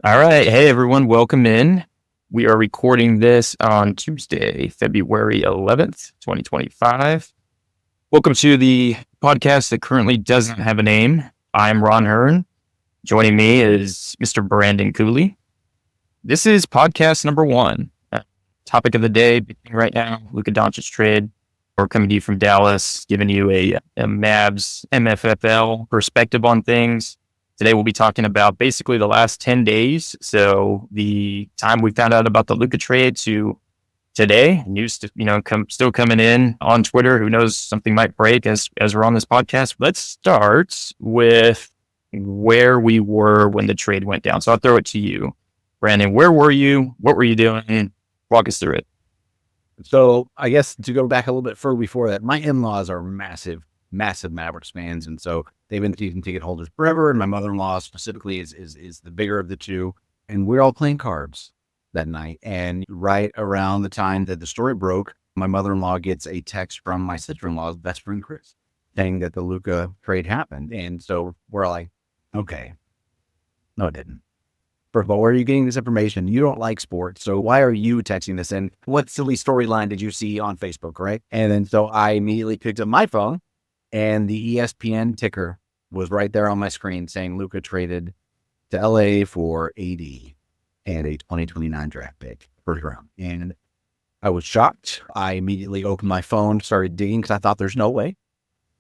All right. Hey, everyone. Welcome in. We are recording this on Tuesday, February 11th, 2025. Welcome to the podcast that currently doesn't have a name. I'm Ron Hearn. Joining me is Mr. Brandon Cooley. This is podcast number one. Topic of the day right now, Luka Doncic trade. We're coming to you from Dallas, giving you a Mavs MFFL perspective on things. Today, we'll be talking about basically the last 10 days. So the time we found out about the Luka trade to today, news, still coming in on Twitter. Who knows, something might break as we're on this podcast. Let's start with where we were when the trade went down. So I'll throw it to you, Brandon. Where were you? What were you doing? Walk us through it. So I guess to go back a little bit further before that, my in-laws are massive Mavericks fans. And so they've been season ticket holders forever. And my mother-in-law specifically is the bigger of the two. And we're all playing cards that night. And right around the time that the story broke, my mother-in-law gets a text from my sister-in-law's best friend, Chris, saying that the Luka trade happened. And so we're like, okay, no, it didn't. First of all, where are you getting this information? You don't like sports, so why are you texting this? And what silly storyline did you see on Facebook, right? And then so I immediately picked up my phone, and the ESPN ticker was right there on my screen saying Luka traded to LA for AD and a 2029 draft pick, first round. And I was shocked. I immediately opened my phone, started digging because I thought there's no way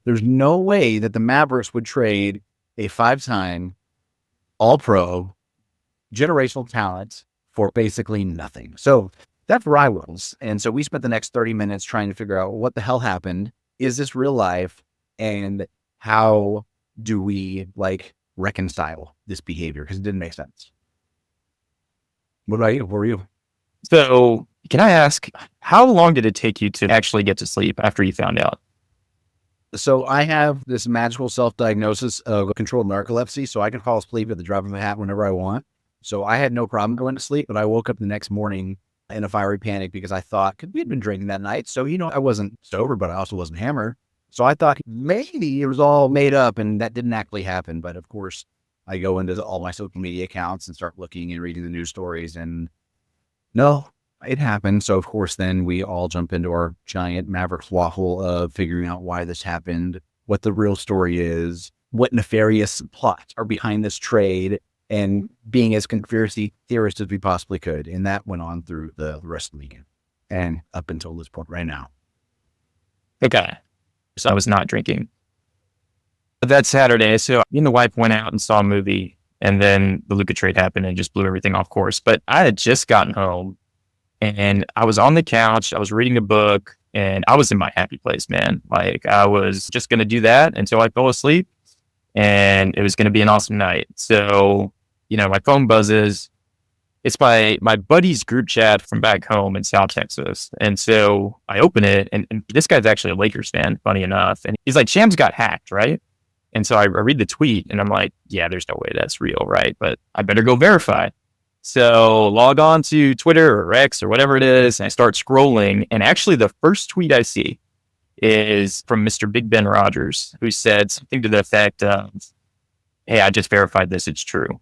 that the Mavericks would trade a 5-time All-Pro generational talent for basically nothing. So that's where I was. And so we spent the next 30 minutes trying to figure out what the hell happened. Is this real life? And how do we reconcile this behavior? Because it didn't make sense. What about you? Where were you? So can I ask, how long did it take you to actually get to sleep after you found out? So I have this magical self-diagnosis of controlled narcolepsy, so I can fall asleep at the drop of a hat whenever I want. So I had no problem going to sleep, but I woke up the next morning in a fiery panic because I thought, because we had been drinking that night. So, I wasn't sober, but I also wasn't hammered. So I thought maybe it was all made up and that didn't actually happen. But of course, I go into all my social media accounts and start looking and reading the news stories, and no, it happened. So of course, then we all jump into our giant Mavericks waffle of figuring out why this happened, what the real story is, what nefarious plots are behind this trade, and being as conspiracy theorist as we possibly could. And that went on through the rest of the weekend and up until this point right now. Okay. So I was not drinking. But that Saturday, so me and the wife went out and saw a movie, and then the Luka trade happened and just blew everything off course. But I had just gotten home and I was on the couch, I was reading a book, and I was in my happy place, man. Like I was just going to do that until I fell asleep, and it was going to be an awesome night. So, my phone buzzes. It's my buddy's group chat from back home in South Texas. And so I open it, and this guy's actually a Lakers fan, funny enough. And he's like, Shams got hacked, right? And so I read the tweet, and I'm like, yeah, there's no way that's real, right? But I better go verify. So log on to Twitter or X or whatever it is, and I start scrolling. And actually, the first tweet I see is from Mr. Big Ben Rogers, who said something to the effect of, hey, I just verified this, it's true.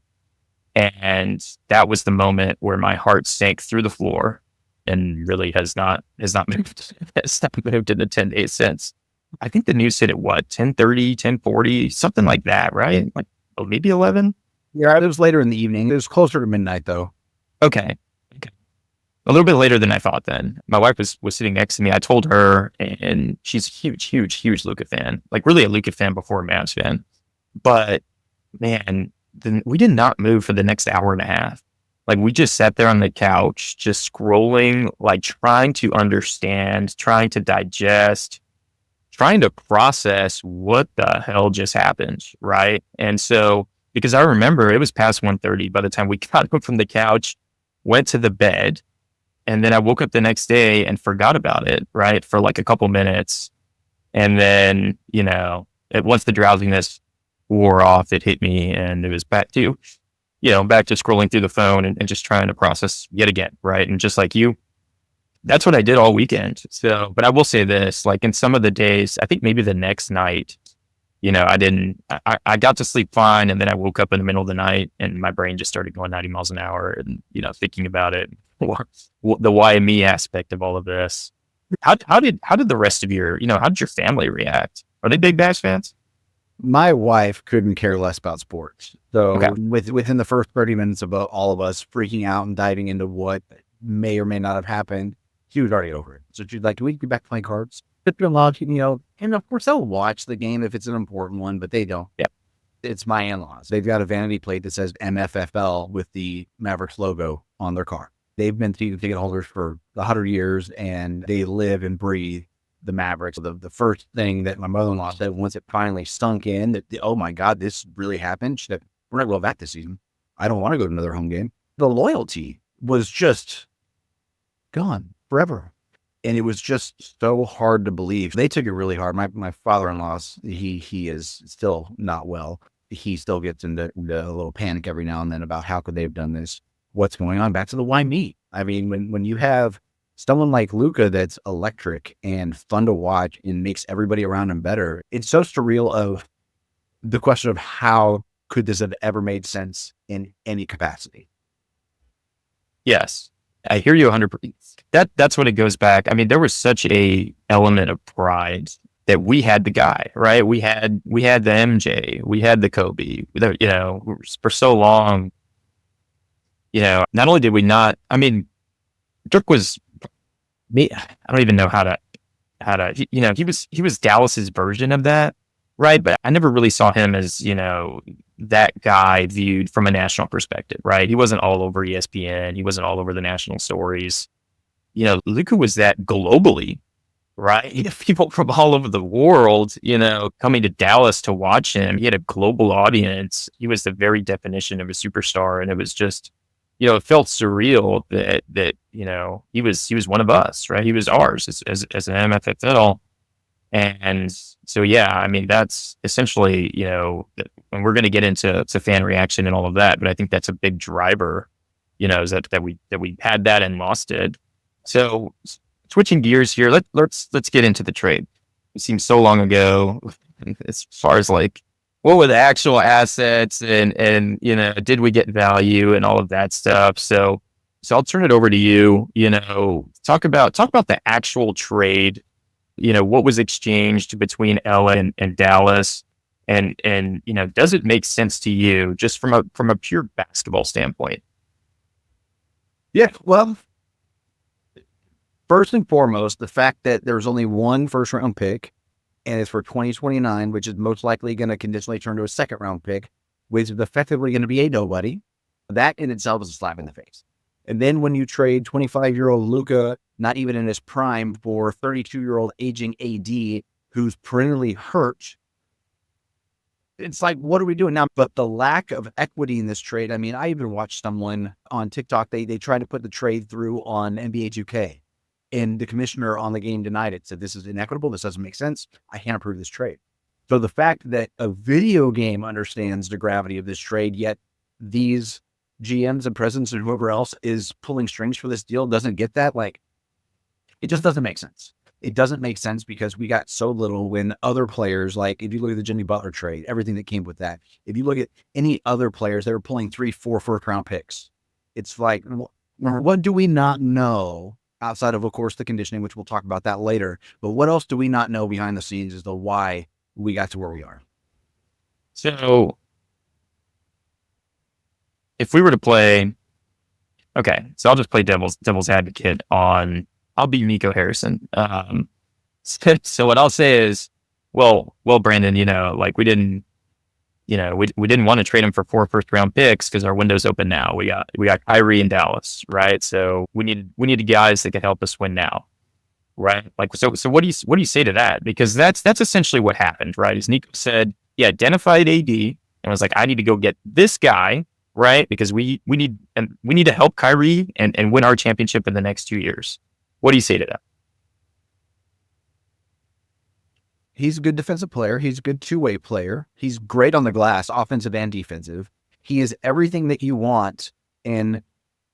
And that was the moment where my heart sank through the floor and really has not moved, has not moved in the 10 days since. I think the news hit at 10:30, 10:40, something like that, right? Like, maybe 11? Yeah, it was later in the evening. It was closer to midnight though. Okay. A little bit later than I thought then. My wife was sitting next to me. I told her, and she's a huge Luka fan, like really a Luka fan before a Mavs fan. But man, then we did not move for the next hour and a half. Like we just sat there on the couch, just scrolling, like trying to understand, trying to digest, trying to process what the hell just happened, right? And so, because I remember it was past 1:30 by the time we got up from the couch, went to the bed, and then I woke up the next day and forgot about it, right? For like a couple minutes. And then, once the drowsiness wore off, it hit me, and it was back to scrolling through the phone and just trying to process yet again, right? And just like you, that's what I did all weekend. So, but I will say this, like in some of the days, I think maybe the next night, I got to sleep fine. And then I woke up in the middle of the night and my brain just started going 90 miles an hour and, thinking about it, the why me aspect of all of this. How did the rest of how did your family react? Are they big Bass fans? My wife couldn't care less about sports. Okay. So within the first 30 minutes of all of us freaking out and diving into what may or may not have happened, she was already over it. So she's like, "Do we get back playing cards?" And of course they'll watch the game if it's an important one, but they don't. Yeah. It's my in-laws. They've got a vanity plate that says MFFL with the Mavericks logo on their car. They've been season ticket holders for 100 years and they live and breathe the Mavericks. The first thing that my mother-in-law said once it finally sunk in that, oh my God, this really happened. She said, "We're not going back this season. I don't want to go to another home game." The loyalty was just gone forever. And it was just so hard to believe. They took it really hard. My father-in-law's, he is still not well. He still gets into a little panic every now and then about how could they have done this? What's going on? Back to the why me? I mean, when you have someone like Luka that's electric and fun to watch and makes everybody around him better, it's so surreal of the question of how could this have ever made sense in any capacity? Yes. I hear you 100%. That's what it goes back. I mean, there was such a element of pride that we had the guy, right? We had the MJ, we had the Kobe, for so long, not only did we not, I mean, Dirk was me. I don't even know how to, he was Dallas's version of that. Right. But I never really saw him as, that guy viewed from a national perspective. Right. He wasn't all over ESPN. He wasn't all over the national stories. Luka was that globally. Right. People from all over the world, coming to Dallas to watch him. He had a global audience. He was the very definition of a superstar. And it was just, it felt surreal that he was one of us. Right. He was ours as an MFFL. And so, yeah, I mean, that's essentially, and we're going to get into fan reaction and all of that, but I think that's a big driver, is that we had that and lost it. So switching gears here, let's get into the trade. It seems so long ago as far as like, what were the actual assets and, did we get value and all of that stuff? So I'll turn it over to you, talk about the actual trade. What was exchanged between LA and Dallas, and does it make sense to you just from a pure basketball standpoint? Yeah, well, first and foremost, the fact that there's only one first round pick and it's for 2029, which is most likely going to conditionally turn to a second round pick, which is effectively going to be a nobody. That in itself is a slap in the face. And then when you trade 25-year-old Luka, not even in his prime, for 32-year-old aging AD who's perennially hurt, it's like, what are we doing now? But the lack of equity in this trade, I mean, I even watched someone on TikTok, they tried to put the trade through on NBA 2K, and the commissioner on the game denied it, said this is inequitable, this doesn't make sense, I can't approve this trade. So the fact that a video game understands the gravity of this trade, yet these GMs and presidents and whoever else is pulling strings for this deal doesn't get that, like, it just doesn't make sense. It doesn't make sense because we got so little when other players, like if you look at the Jimmy Butler trade, everything that came with that. If you look at any other players, they were pulling 3-4 first round picks. It's like, what do we not know outside of course, the conditioning, which we'll talk about that later. But what else do we not know behind the scenes as to why we got to where we are? So if we were to play, okay, so I'll just play devil's advocate on, I'll be Nico Harrison. So what I'll say is, well, Brandon, like we didn't want to trade him for 4 first round picks because our window's open now. We got Kyrie in Dallas, right? So we needed guys that could help us win now, right? Like, so what do you say to that? Because that's essentially what happened, right? As Nico said, he identified AD and was like, I need to go get this guy, right? Because we need to help Kyrie and win our championship in the next 2 years. What do you say to that? He's a good defensive player. He's a good two-way player. He's great on the glass, offensive and defensive. He is everything that you want in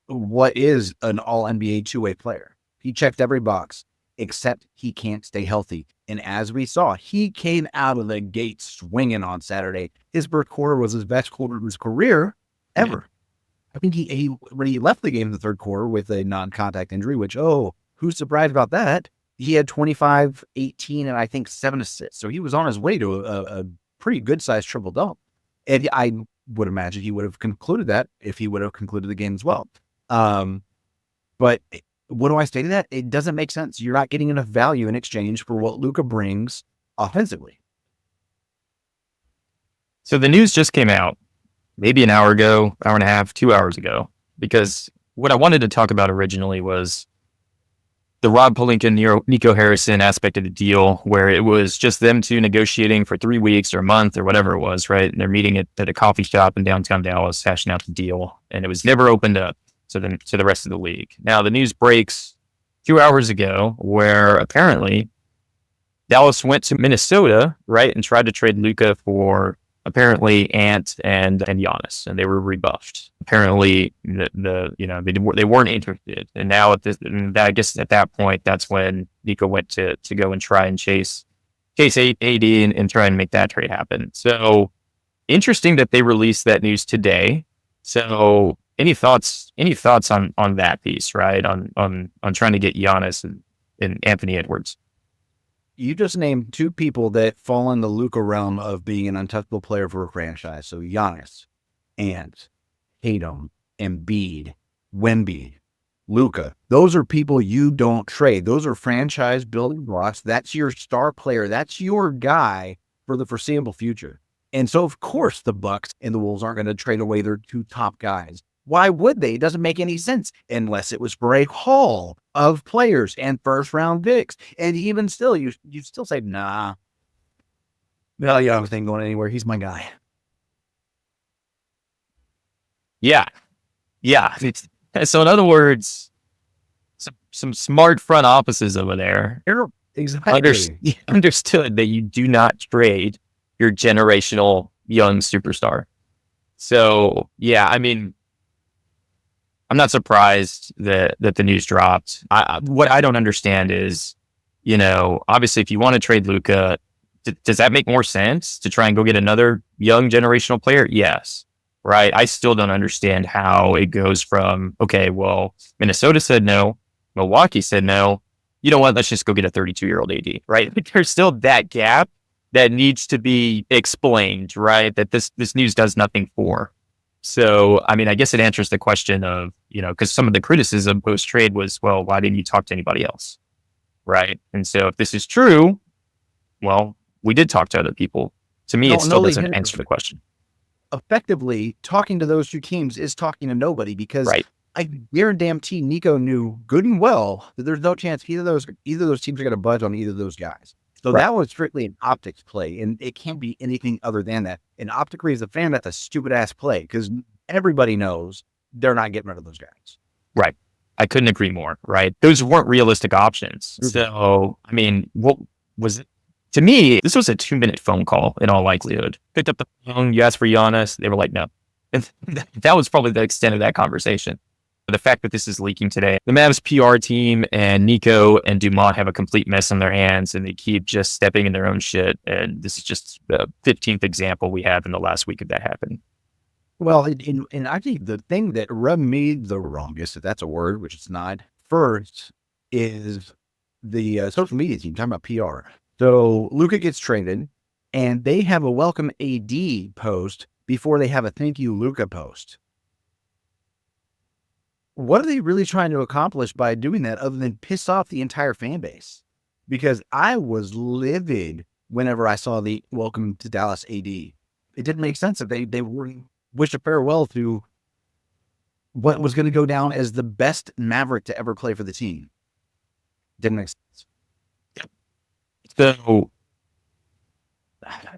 what is an all-NBA two-way player. He checked every box, except he can't stay healthy. And as we saw, he came out of the gate swinging on Saturday. His first quarter was his best quarter of his career ever. I think he when he left the game in the third quarter with a non-contact injury, which, who's surprised about that? He had 25, 18, and I think 7 assists. So he was on his way to a pretty good-sized triple-double. And I would imagine he would have concluded that if he would have concluded the game as well. But what do I say to that? It doesn't make sense. You're not getting enough value in exchange for what Luka brings offensively. So the news just came out maybe an hour ago, hour and a half, 2 hours ago, because what I wanted to talk about originally was the Rob Pelinka, Nico Harrison aspect of the deal, where it was just them two negotiating for 3 weeks or a month or whatever it was, right? And they're meeting at a coffee shop in downtown Dallas, hashing out the deal, and it was never opened up to the rest of the league. Now the news breaks 2 hours ago, where apparently Dallas went to Minnesota, right, and tried to trade Luka for apparently Ant and Giannis, and they were rebuffed. Apparently, they weren't interested, and now I guess at that point, that's when Nico went to go and try and chase AD and try and make that trade happen. So interesting that they released that news today. So any thoughts on that piece, right? On trying to get Giannis and Anthony Edwards. You just named 2 people that fall in the Luka realm of being an untouchable player for a franchise. So Giannis, Ant, Tatum, Embiid, Wemby, Luka. Those are people you don't trade. Those are franchise building blocks. That's your star player. That's your guy for the foreseeable future. And so, of course, the Bucks and the Wolves aren't going to trade away their 2 top guys. Why would they? It doesn't make any sense unless it was for a haul of players and first-round picks. And even still, you still say, nah. Well, yeah, I was going anywhere. He's my guy. Yeah. So in other words, some smart front offices over there Exactly. understood that you do not trade your generational young superstar. So, yeah, I mean, I'm not surprised that the news dropped. What I don't understand is, obviously, if you want to trade Luka, does that make more sense to try and go get another young generational player? Yes. Right. I still don't understand how it goes from, okay, well, Minnesota said no. Milwaukee said no. You know what? Let's just go get a 32-year-old AD. Right. There's still that gap that needs to be explained. Right. That this news does nothing for. So, I mean, I guess it answers the question of, because some of the criticism post-trade was, well, why didn't you talk to anybody else? Right. And so if this is true, well, we did talk to other people. To me, it still doesn't answer the question. Effectively, talking to those 2 teams is talking to nobody because right. I guarantee Nico knew good and well that there's no chance either of those teams are going to budge on either of those guys. So that was strictly an optics play, and it can't be anything other than that. And optically, as a fan, that's a stupid-ass play because everybody knows they're not getting rid of those guys. Right. I couldn't agree more, right? Those weren't realistic options. Mm-hmm. So, I mean, what was it? To me, this was a 2-minute phone call in all likelihood. Picked up the phone, you asked for Giannis, they were like, no. And that was probably the extent of that conversation. The fact that this is leaking today, the Mavs PR team and Nico and Dumont have a complete mess on their hands, and they keep just stepping in their own shit. And this is just the 15th example we have in the last week of that happening. Well, and I think the thing that rubbed me the wrongest, if that's a word, which it's not, first is the social media team talking about PR. So Luka gets traded, and they have a welcome AD post before they have a thank you Luka post. What are they really trying to accomplish by doing that other than piss off the entire fan base? Because I was livid whenever I saw the welcome to Dallas AD. It didn't make sense that they were wished a farewell to what was going to go down as the best Maverick to ever play for the team. Didn't make sense. So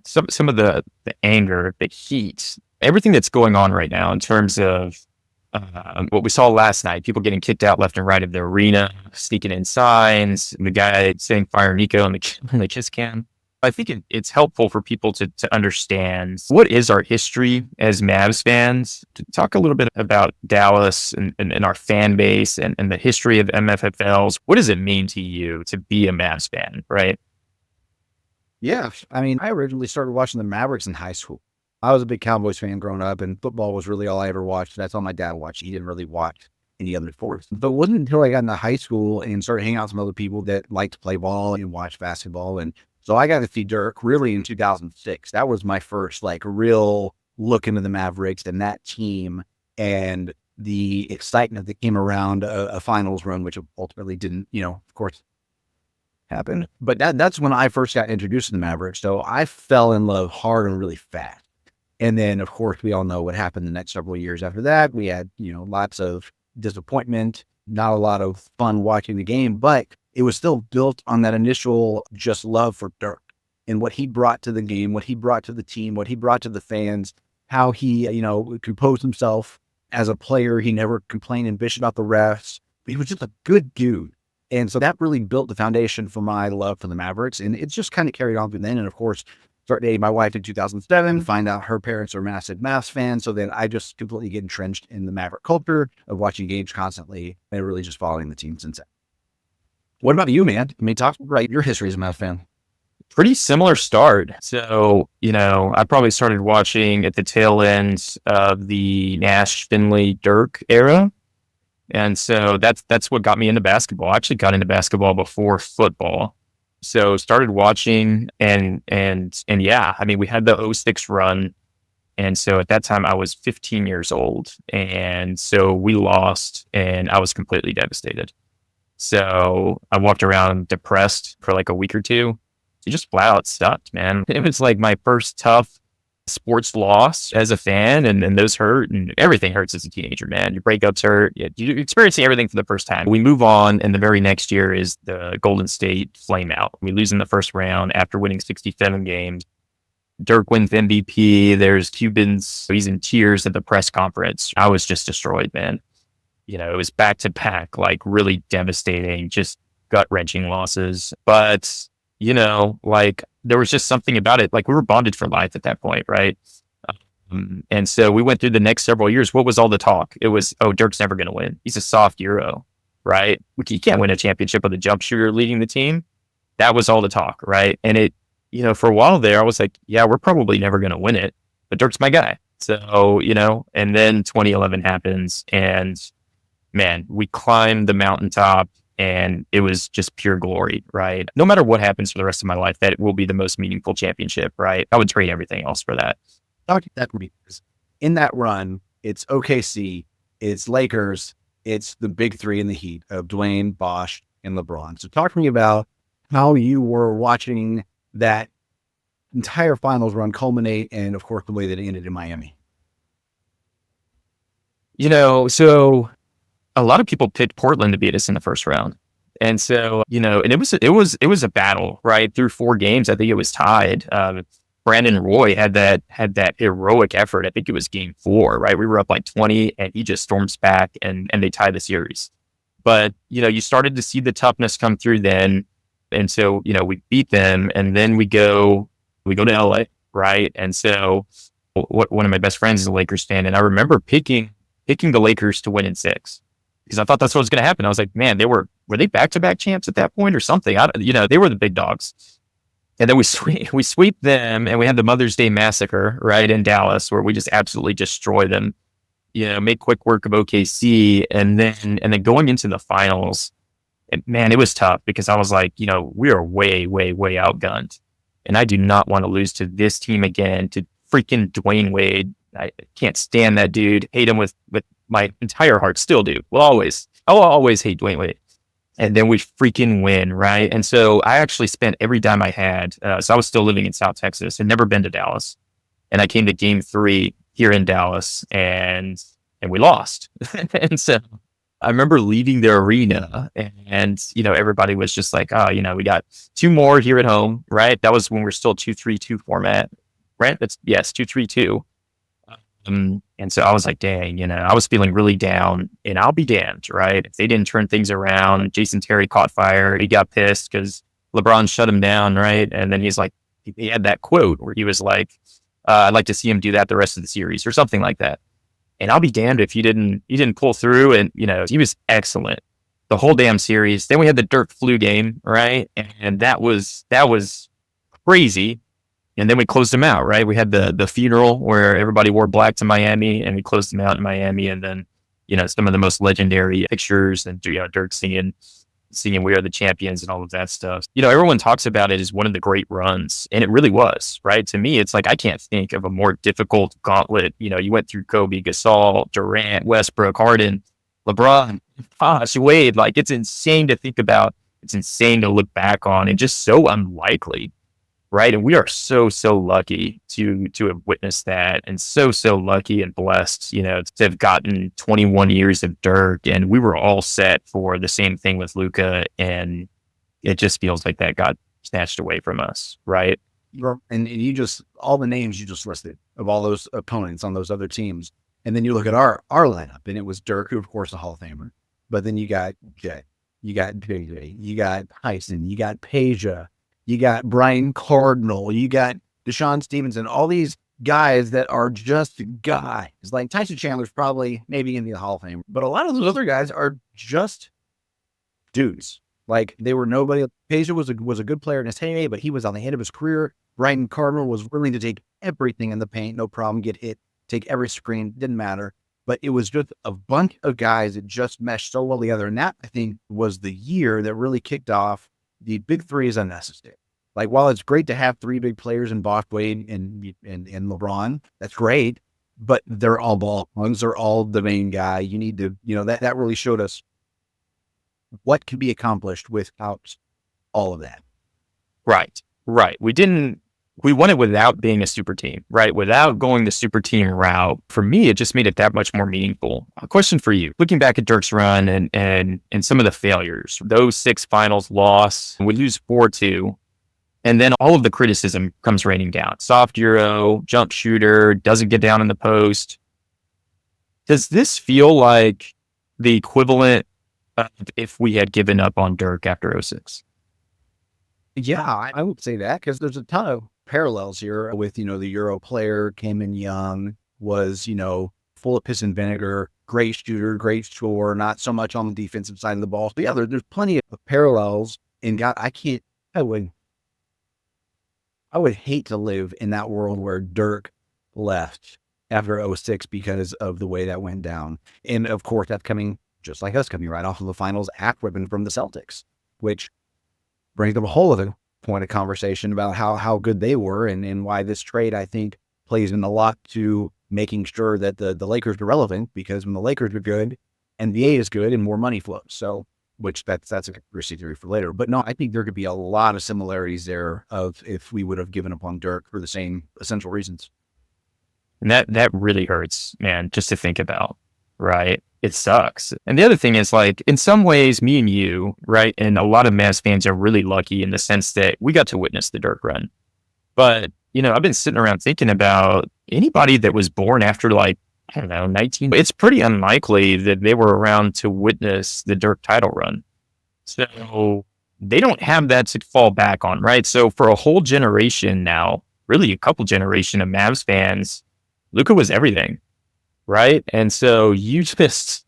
some of the anger, the heat, everything that's going on right now in terms of what we saw last night, people getting kicked out left and right of the arena, sneaking in signs, the guy saying fire Nico in the kiss cam. I think it's helpful for people to understand what is our history as Mavs fans, to talk a little bit about Dallas and our fan base and the history of MFFLs. What does it mean to you to be a Mavs fan, right? Yeah. I mean, I originally started watching the Mavericks in high school. I was a big Cowboys fan growing up, and football was really all I ever watched. That's all my dad watched. He didn't really watch any other sports. But it wasn't until I got into high school and started hanging out with some other people that liked to play ball and watch basketball. And so I got to see Dirk really in 2006. That was my first like real look into the Mavericks and that team and the excitement that came around a finals run, which ultimately didn't, of course, happen. But that's when I first got introduced to the Mavericks. So I fell in love hard and really fast. And then, of course, we all know what happened the next several years after that. We had, lots of disappointment, not a lot of fun watching the game, but it was still built on that initial just love for Dirk and what he brought to the game, what he brought to the team, what he brought to the fans, how he, composed himself as a player. He never complained and bitched about the refs. He was just a good dude. And so that really built the foundation for my love for the Mavericks. And it's just kind of carried on from then. And of course, start dating my wife in 2007, find out her parents are massive Mavs fans. So then I just completely get entrenched in the Maverick culture of watching games constantly and really just following the team since then. What about you, man? I mean, talk about your history as a Mavs fan. Pretty similar start. So, I probably started watching at the tail end of the Nash, Finley, Dirk era. And so that's what got me into basketball. I actually got into basketball before football. So started watching and yeah, I mean, we had the '06 run. And so at that time I was 15 years old. And so we lost and I was completely devastated. So I walked around depressed for like a week or two. It just flat out sucked, man. It was like my first tough sports loss as a fan, and those hurt, and everything hurts as a teenager, man. Your breakups hurt. You're experiencing everything for the first time. We move on, and the very next year is the Golden State flame out. We lose in the first round after winning 67 games. Dirk wins MVP. There's Cubans. He's in tears at the press conference. I was just destroyed, man. It was back to back, like really devastating, just gut wrenching losses. But, like there was just something about it. Like we were bonded for life at that point, right? And so we went through the next several years. What was all the talk? It was, oh, Dirk's never going to win. He's a soft Euro, right? You can't win a championship with a jump shooter leading the team. That was all the talk, right? And it, for a while there, I was like, yeah, we're probably never going to win it, but Dirk's my guy. So, and then 2011 happens and man, we climbed the mountaintop and it was just pure glory, right? No matter what happens for the rest of my life, that will be the most meaningful championship, right? I would trade everything else for that. That in that run, it's OKC, it's Lakers, it's the big three in the Heat of Dwayne, Bosh, and LeBron. So talk to me about how you were watching that entire finals run culminate and, of course, the way that it ended in Miami. So a lot of people picked Portland to beat us in the first round. And so, and it was a battle, right? Through 4 games, I think it was tied. Brandon Roy had that heroic effort. I think it was game 4, right? We were up like 20 and he just storms back and they tied the series. But, you started to see the toughness come through then. And so, we beat them and then we go to LA, right? And so one of my best friends is a Lakers fan. And I remember picking the Lakers to win in 6 because I thought that's what was going to happen. I was like, man, were they back-to-back champs at that point or something? They were the big dogs. And then we sweep them and we had the Mother's Day massacre, right, in Dallas where we just absolutely destroy them, make quick work of OKC. And then going into the finals, man, it was tough because I was like, we are way, way, way outgunned. And I do not want to lose to this team again, to freaking Dwayne Wade. I can't stand that dude. Hate him with my entire heart. Still do. I'll always hate Dwayne Wade. And then we freaking win, right? And so I actually spent every dime I had. So I was still living in South Texas and never been to Dallas. And I came to game 3 here in Dallas and we lost. And so I remember leaving the arena and, everybody was just like, oh, we got 2 more here at home, right? That was when we're still 2-3-2 format, right? Yes, 2-3-2. And so I was like, dang, I was feeling really down and I'll be damned, right? If they didn't turn things around, Jason Terry caught fire. He got pissed because LeBron shut him down, right? And then he's like, he had that quote where he was like, I'd like to see him do that the rest of the series or something like that. And I'll be damned if he didn't pull through. And, he was excellent the whole damn series. Then we had the Dirk flu game, right? And that was crazy. And then we closed them out, right? We had the funeral where everybody wore black to Miami, and we closed them out in Miami. And then, some of the most legendary pictures, and Dirk singing "We Are the Champions" and all of that stuff. Everyone talks about it as one of the great runs, and it really was, right? To me, it's like I can't think of a more difficult gauntlet. You went through Kobe, Gasol, Durant, Westbrook, Harden, LeBron, Wade. Like, it's insane to think about. It's insane to look back on, and just so unlikely. Right. And we are so lucky to have witnessed that, and so lucky and blessed, to have gotten 21 years of Dirk, and we were all set for the same thing with Luka. And it just feels like that got snatched away from us. Right. And all the names you just listed of all those opponents on those other teams. And then you look at our lineup, and it was Dirk, who of course a Hall of Famer, but then you got Jay, you got JJ, you got Tyson, you got Peja, you got Brian Cardinal, you got Deshaun Stevenson, all these guys that are just guys. Like Tyson Chandler's probably maybe in the Hall of Fame, but a lot of those other guys are just dudes. Like, they were nobody. Peja was a good player in his heyday, but he was on the end of his career. Brian Cardinal was willing to take everything in the paint, no problem, get hit, take every screen, didn't matter. But it was just a bunch of guys that just meshed so well together. And that, I think, was the year that really kicked off the big three is unnecessary. Like, while it's great to have three big players in Bosh, Wade, and LeBron, that's great, but they're all ball hogs. They're all the main guy. You need to, that really showed us what can be accomplished without all of that. Right. We won it without being a super team, right? Without going the super team route. For me, it just made it that much more meaningful. A question for you. Looking back at Dirk's run and some of the failures, those 6 finals loss, we lose 4-2. And then all of the criticism comes raining down. Soft Euro, jump shooter, doesn't get down in the post. Does this feel like the equivalent of if we had given up on Dirk after 06? Yeah, I would say that, because there's a ton of parallels here with, the Euro player, came in young, was, full of piss and vinegar, great shooter, great scorer, not so much on the defensive side of the ball. But yeah, there's plenty of parallels. And God, I would hate to live in that world where Dirk left after 06 because of the way that went down. And of course, that's coming, just like us, coming right off of the finals act ribbon from the Celtics, which brings up a whole other point of conversation about how good they were, and why this trade, I think, plays in a lot to making sure that the Lakers are relevant, because when the Lakers are good, NBA is good and more money flows. So, which that's a conspiracy theory for later. But no, I think there could be a lot of similarities there of if we would have given up on Dirk for the same essential reasons. And that really hurts, man, just to think about, right? It sucks. And the other thing is, like, in some ways, me and you, right, and a lot of Mavs fans are really lucky in the sense that we got to witness the Dirk run. But, I've been sitting around thinking about anybody that was born after, like, I don't know, 19. It's pretty unlikely that they were around to witness the Dirk title run. So they don't have that to fall back on, right? So for a whole generation now, really a couple generation of Mavs fans, Luka was everything. Right. And so you just,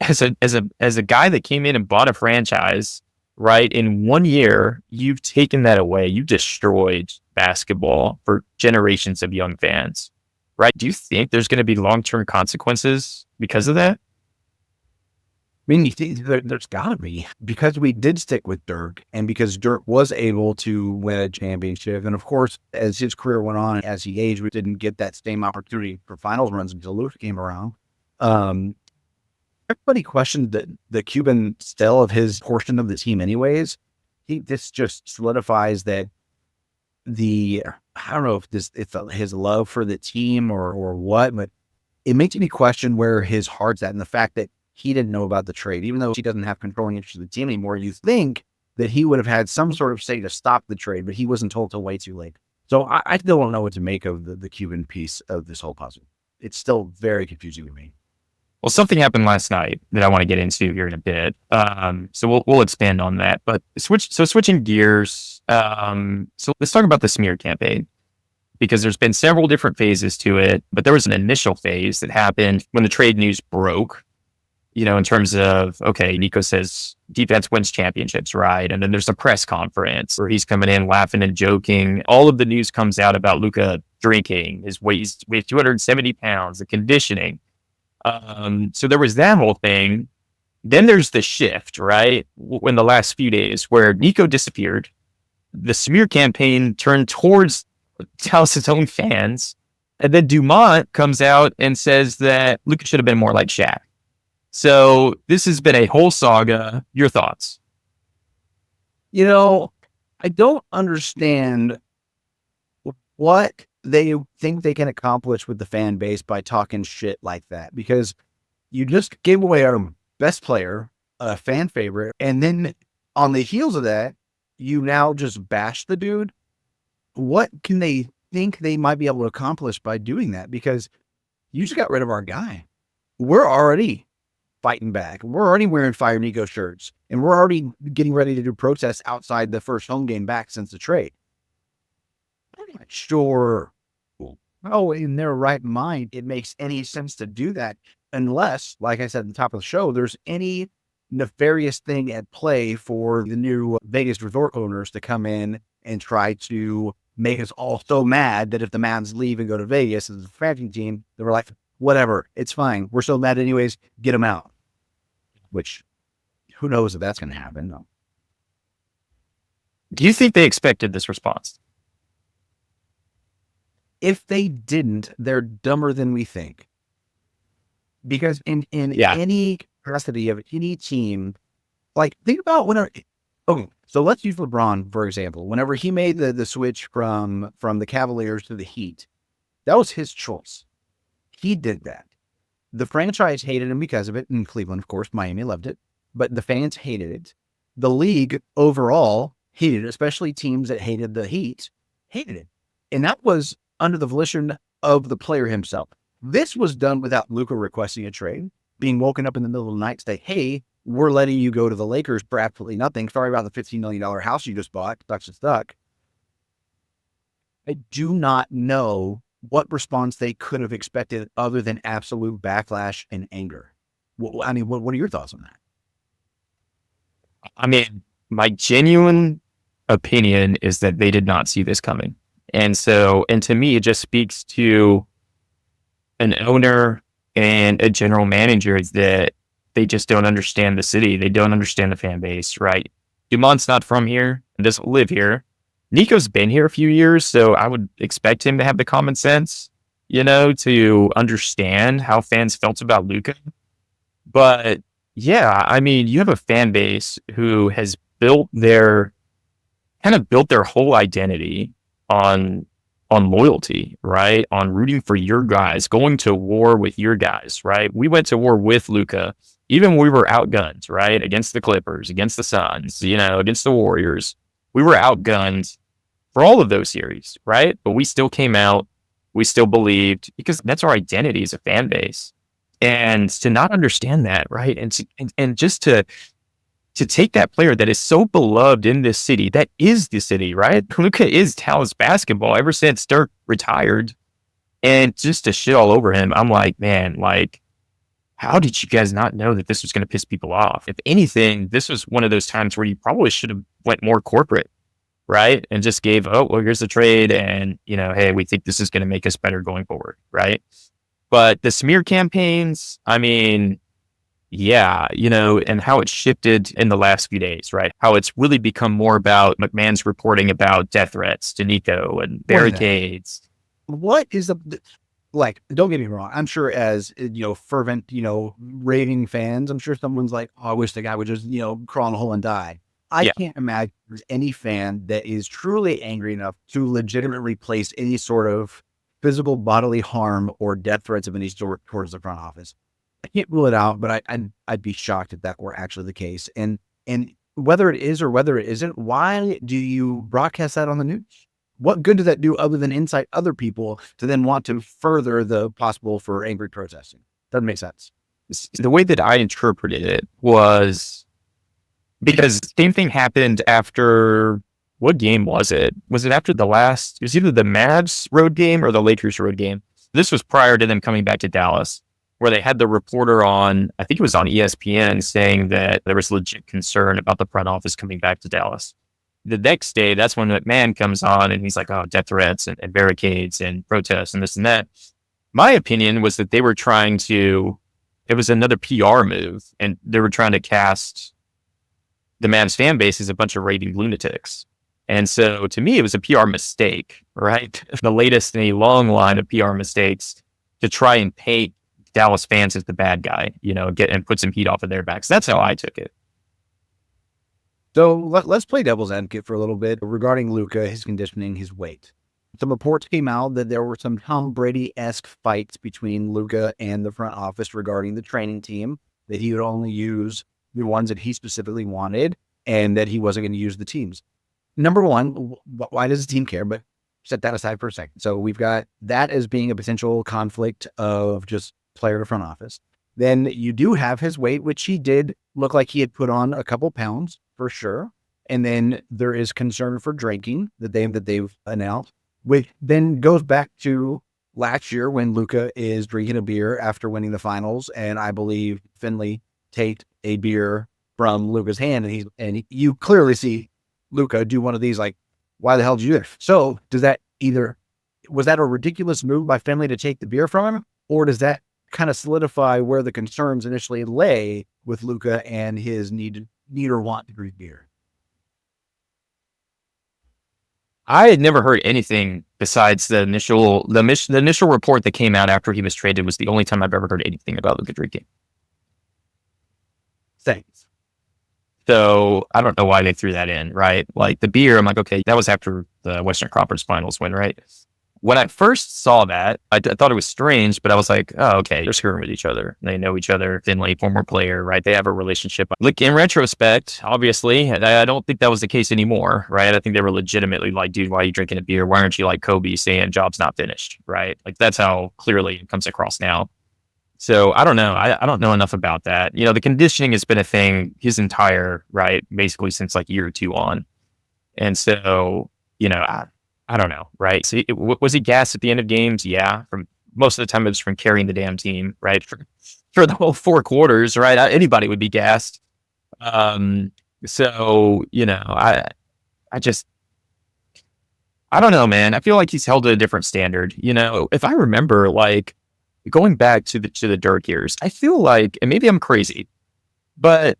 as a guy that came in and bought a franchise, right, in 1 year, you've taken that away. You destroyed basketball for generations of young fans. Right. Do you think there's going to be long-term consequences because of that? I mean, there's got to be, because we did stick with Dirk, and because Dirk was able to win a championship. And of course, as his career went on, as he aged, we didn't get that same opportunity for finals runs until Luka came around. Everybody questioned the Cuban style of his portion of the team anyways. This just solidifies that I don't know if it's his love for the team or what, but it makes me question where his heart's at, and the fact that he didn't know about the trade, even though he doesn't have controlling interest in the team anymore. You think that he would have had some sort of say to stop the trade, but he wasn't told till way too late. So I still don't know what to make of the Cuban piece of this whole puzzle. It's still very confusing to me. Well, something happened last night that I want to get into here in a bit. So we'll expand on that. But switching gears. So let's talk about the smear campaign, because there's been several different phases to it. But there was an initial phase that happened when the trade news broke. in terms of, okay, Nico says defense wins championships, right? And then there's a press conference where he's coming in laughing and joking. All of the news comes out about Luka drinking, his weight 270 pounds, the conditioning. So there was that whole thing. Then there's the shift, right? In the last few days where Nico disappeared, the smear campaign turned towards Dallas' own fans. And then Dumont comes out and says that Luka should have been more like Shaq. So this has been a whole saga. Your thoughts? I don't understand what they think they can accomplish with the fan base by talking shit like that, because you just gave away our best player, a fan favorite, and then on the heels of that, you now just bash the dude. What can they think they might be able to accomplish by doing that? Because you just got rid of our guy. We're already fighting back. We're already wearing Fire Nico shirts, and we're already getting ready to do protests outside the first home game back since the trade. I'm not sure how in their right mind it makes any sense to do that, unless, like I said at the top of the show, there's any nefarious thing at play for the new Vegas resort owners to come in and try to make us all so mad that if the Mavs leave and go to Vegas as a franchise team, they were like, whatever, it's fine. We're so mad anyways, get them out. Which, who knows if that's going to happen. No. Do you think they expected this response? If they didn't, they're dumber than we think. Because in any capacity of any team, like, think about so let's use LeBron, for example. Whenever he made the switch from the Cavaliers to the Heat, that was his choice. He did that. The franchise hated him because of it. In Cleveland, of course, Miami loved it, but the fans hated it. The league overall hated it, especially teams that hated the Heat, hated it. And that was under the volition of the player himself. This was done without Luka requesting a trade, being woken up in the middle of the night, say, hey, we're letting you go to the Lakers for absolutely nothing. Sorry about the $15 million house you just bought. Sucks and stuck. I do not know what response they could have expected other than absolute backlash and anger. What are your thoughts on that? I mean, my genuine opinion is that they did not see this coming. And to me, it just speaks to an owner and a general manager that they just don't understand the city. They don't understand the fan base, right? Dumont's not from here and doesn't live here. Nico's been here a few years, so I would expect him to have the common sense, to understand how fans felt about Luka. But yeah, I mean, you have a fan base who has built their whole identity on loyalty, right? On rooting for your guys, going to war with your guys, right? We went to war with Luka, even when we were outgunned, right? Against the Clippers, against the Suns, against the Warriors. We were outgunned for all of those series, right? But we still came out, we still believed, because that's our identity as a fan base. And to not understand that, right? And just to take that player that is so beloved in this city, that is the city, right? Luka is Dallas basketball ever since Dirk retired. And just to shit all over him, I'm like, man, like, how did you guys not know that this was going to piss people off? If anything, this was one of those times where you probably should have went more corporate, right? And just gave, oh, well, here's the trade. And, hey, we think this is going to make us better going forward, right? But the smear campaigns, I mean, yeah, and how it shifted in the last few days, right? How it's really become more about McMahon's reporting about death threats to Nico and barricades. What is like, don't get me wrong. I'm sure as, fervent, raving fans, I'm sure someone's like, oh, I wish the guy would just, crawl in a hole and die. I can't imagine there's any fan that is truly angry enough to legitimately place any sort of physical bodily harm or death threats of any sort towards the front office. I can't rule it out, but I'd be shocked if that were actually the case. And whether it is or whether it isn't, why do you broadcast that on the news? What good does that do other than incite other people to then want to further the possible for angry protesting? Doesn't make sense. The way that I interpreted it was because the same thing happened after, what game was it? Was it after it was either the Mavs road game or the Lakers road game. This was prior to them coming back to Dallas. where they had the reporter on, I think it was on ESPN, saying that there was legit concern about the front office coming back to Dallas. The next day, that's when McMahon comes on and he's like, oh, death threats and barricades and protests and this and that. My opinion was that they were trying to, it was another PR move, and they were trying to cast the Mavs fan base as a bunch of raving lunatics. And so to me, it was a PR mistake, right? The latest in a long line of PR mistakes to try and paint Dallas fans as the bad guy, get and put some heat off of their backs. That's how I took it. So let's play devil's advocate for a little bit regarding Luka, his conditioning, his weight. Some reports came out that there were some Tom Brady-esque fights between Luka and the front office regarding the training team, that he would only use the ones that he specifically wanted and that he wasn't going to use the teams. Number one, why does the team care? But set that aside for a second. So we've got that as being a potential conflict of just player to front office. Then you do have his weight, which he did look like he had put on a couple pounds for sure. And then there is concern for drinking that they've announced, which then goes back to last year when Luka is drinking a beer after winning the finals. And I believe Finley takes a beer from Luka's hand, and you clearly see Luka do one of these, like, why the hell did you do that? So was that a ridiculous move by Finley to take the beer from him? Or does that kind of solidify where the concerns initially lay with Luka and his need or want to drink beer? I had never heard anything besides the initial report that came out after he was traded. Was the only time I've ever heard anything about Luka drinking. Thanks. So I don't know why they threw that in, right? Like the beer, I'm like, okay, that was after the Western Conference Finals win, right? When I first saw that, I thought it was strange, but I was like, oh, okay, they're screwing with each other. They know each other. Finley, former player, right? They have a relationship. Look, in retrospect, obviously, I don't think that was the case anymore, right? I think they were legitimately like, dude, why are you drinking a beer? Why aren't you like Kobe saying job's not finished, right? Like that's how clearly it comes across now. So I don't know. I don't know enough about that. The conditioning has been a thing his entire, right, basically since like year or two on. And so, I don't know, right? So was he gassed at the end of games? Yeah. From most of the time, it was from carrying the damn team, right? For the whole 4 quarters, right? Anybody would be gassed. So I don't know, man. I feel like he's held to a different standard. If I remember, like going back to the Dirk years, I feel like, and maybe I'm crazy, but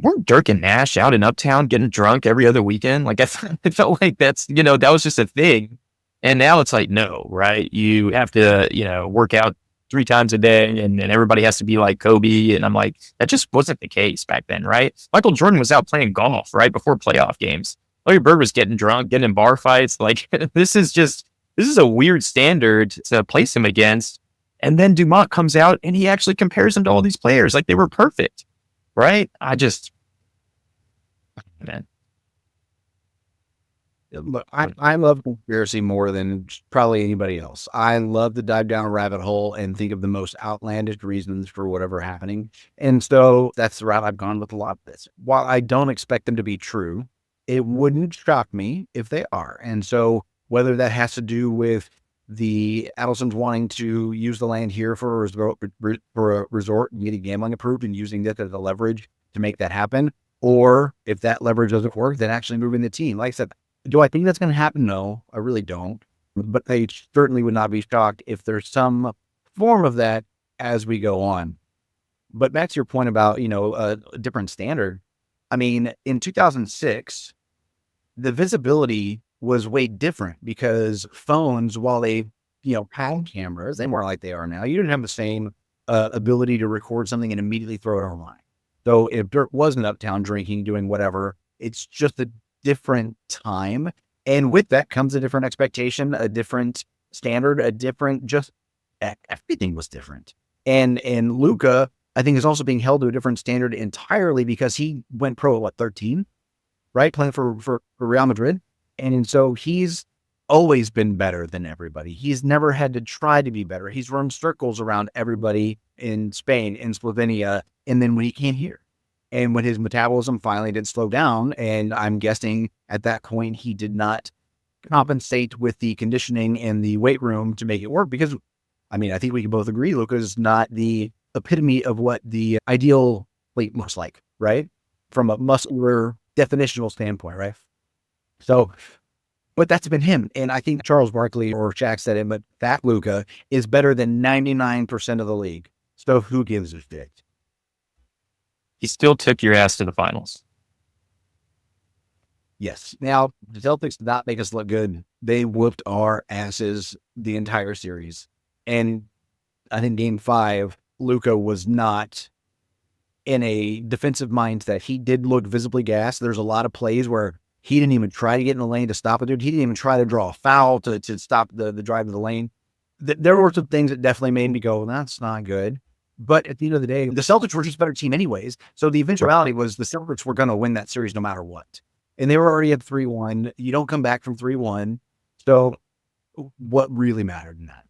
weren't Dirk and Nash out in Uptown getting drunk every other weekend? Like I felt like that's, that was just a thing. And now it's like, no, right? You have to, work out 3 times a day and everybody has to be like Kobe. And I'm like, that just wasn't the case back then, right? Michael Jordan was out playing golf, right? Before playoff games. Larry Bird was getting drunk, getting in bar fights. Like this is a weird standard to place him against. And then Dumont comes out and he actually compares them to all these players like they were perfect. Right? Man. Look, I love conspiracy more than probably anybody else. I love to dive down a rabbit hole and think of the most outlandish reasons for whatever happening. And so that's the route I've gone with a lot of this. While I don't expect them to be true, it wouldn't shock me if they are. And so whether that has to do with the Adelsons wanting to use the land here for a resort and getting gambling approved and using that as a leverage to make that happen, or if that leverage doesn't work, then actually moving the team. Like I said, do I think that's going to happen? No, I really don't. But I certainly would not be shocked if there's some form of that as we go on. But back to your point about, a different standard. I mean, in 2006, the visibility was way different because phones, while they, had cameras, they weren't like they are now. You didn't have the same ability to record something and immediately throw it online. So if Dirk wasn't uptown drinking, doing whatever, it's just a different time. And with that comes a different expectation, a different standard, everything was different. And Luka, I think, is also being held to a different standard entirely because he went pro at 13, right? Playing for Real Madrid. And so he's always been better than everybody. He's never had to try to be better. He's run circles around everybody in Spain, in Slovenia, and then when he came here. And when his metabolism finally did slow down, and I'm guessing at that point he did not compensate with the conditioning and the weight room to make it work, because I mean, I think we can both agree Luka's not the epitome of what the ideal athlete looks like, right? From a muscular definitional standpoint, right? So, but that's been him. And I think Charles Barkley or Shaq said it, but that Luka is better than 99% of the league. So who gives a shit? He still took your ass to the finals. Yes. Now, the Celtics did not make us look good. They whooped our asses the entire series. And I think game 5, Luka was not in a defensive mindset. He did look visibly gassed. There's a lot of plays where he didn't even try to get in the lane to stop a dude. He didn't even try to draw a foul to stop the drive of the lane. There were some things that definitely made me go, that's not good. But at the end of the day, the Celtics were just a better team anyways. So the eventuality was the Celtics were going to win that series no matter what. And they were already at 3-1. You don't come back from 3-1. So what really mattered in that?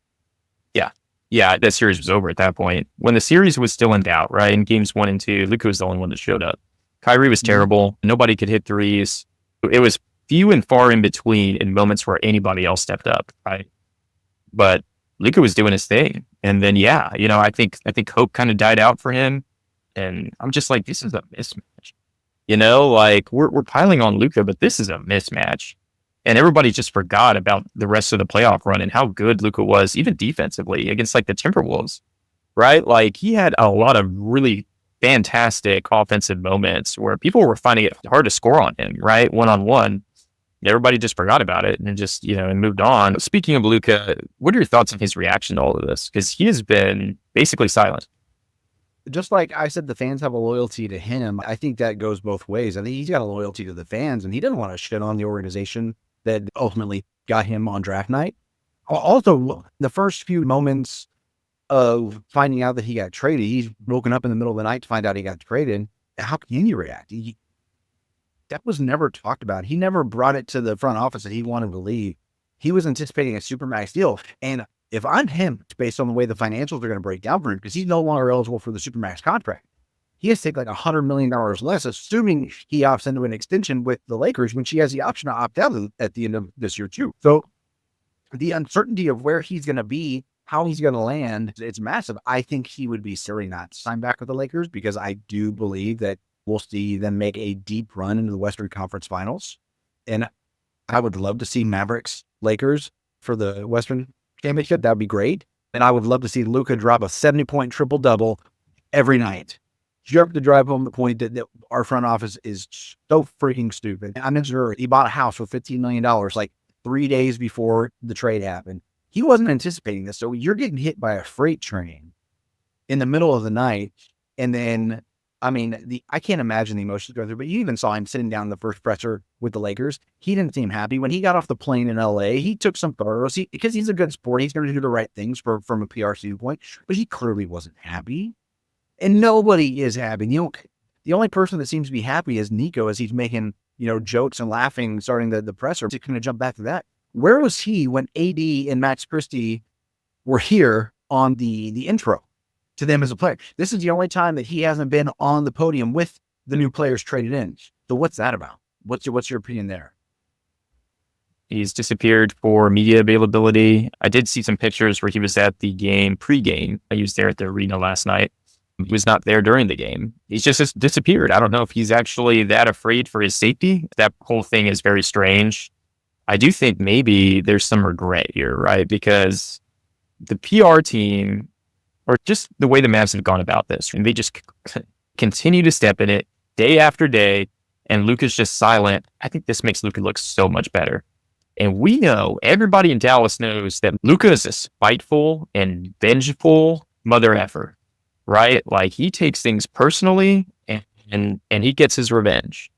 Yeah, that series was over at that point. When the series was still in doubt, right? In games 1 and 2, Luka was the only one that showed up. Kyrie was terrible. Nobody could hit threes. It was few and far in between in moments where anybody else stepped up, right? But Luka was doing his thing. And then, I think hope kind of died out for him. And I'm just like, this is a mismatch. Like we're piling on Luka, but this is a mismatch. And everybody just forgot about the rest of the playoff run and how good Luka was, even defensively against like the Timberwolves, right? Like he had a lot of really fantastic offensive moments where people were finding it hard to score on him, right? One-on-one. Everybody just forgot about it and just, and moved on. Speaking of Luka, what are your thoughts on his reaction to all of this? Because he has been basically silent. Just like I said, the fans have a loyalty to him. I think that goes both ways. I think he's got a loyalty to the fans, and he doesn't want to shit on the organization that ultimately got him on draft night. Also, the first few moments of finding out that he got traded, he's woken up in the middle of the night to find out he got traded. How can you react? That was never talked about. He never brought it to the front office that he wanted to leave. He was anticipating a supermax deal. And if I'm him, based on the way the financials are going to break down for him, because he's no longer eligible for the supermax contract, he has to take like $100 million less, assuming he opts into an extension with the Lakers when she has the option to opt out at the end of this year too. So the uncertainty of where he's going to be, how he's going to land, it's massive. I think he would be silly not to sign back with the Lakers because I do believe that we'll see them make a deep run into the Western Conference Finals. And I would love to see Mavericks Lakers for the Western Championship. That would be great. And I would love to see Luka drop a 70-point triple-double every night. You have to drive home the point that our front office is so freaking stupid. I'm sure he bought a house for $15 million like 3 days before the trade happened. He wasn't anticipating this. So you're getting hit by a freight train in the middle of the night. And then, I can't imagine the emotions going through, but you even saw him sitting down in the first presser with the Lakers. He didn't seem happy. When he got off the plane in LA, he took some photos because he's a good sport. He's going to do the right things from a PR standpoint, but he clearly wasn't happy. And nobody is happy. The only person that seems to be happy is Nico as he's making, jokes and laughing, starting the presser. Just going to jump back to that. Where was he when AD and Max Christie were here on the intro to them as a player? This is the only time that he hasn't been on the podium with the new players traded in. So what's that about? What's your opinion there? He's disappeared for media availability. I did see some pictures where he was at the game pregame. He was there at the arena last night. He was not there during the game. He's just disappeared. I don't know if he's actually that afraid for his safety. That whole thing is very strange. I do think maybe there's some regret here, right? Because the PR team, or just the way the Mavs have gone about this, and they just continue to step in it day after day, and Luka's just silent. I think this makes Luka look so much better. And we know, everybody in Dallas knows that Luka is a spiteful and vengeful mother effer, right? Like he takes things personally and he gets his revenge.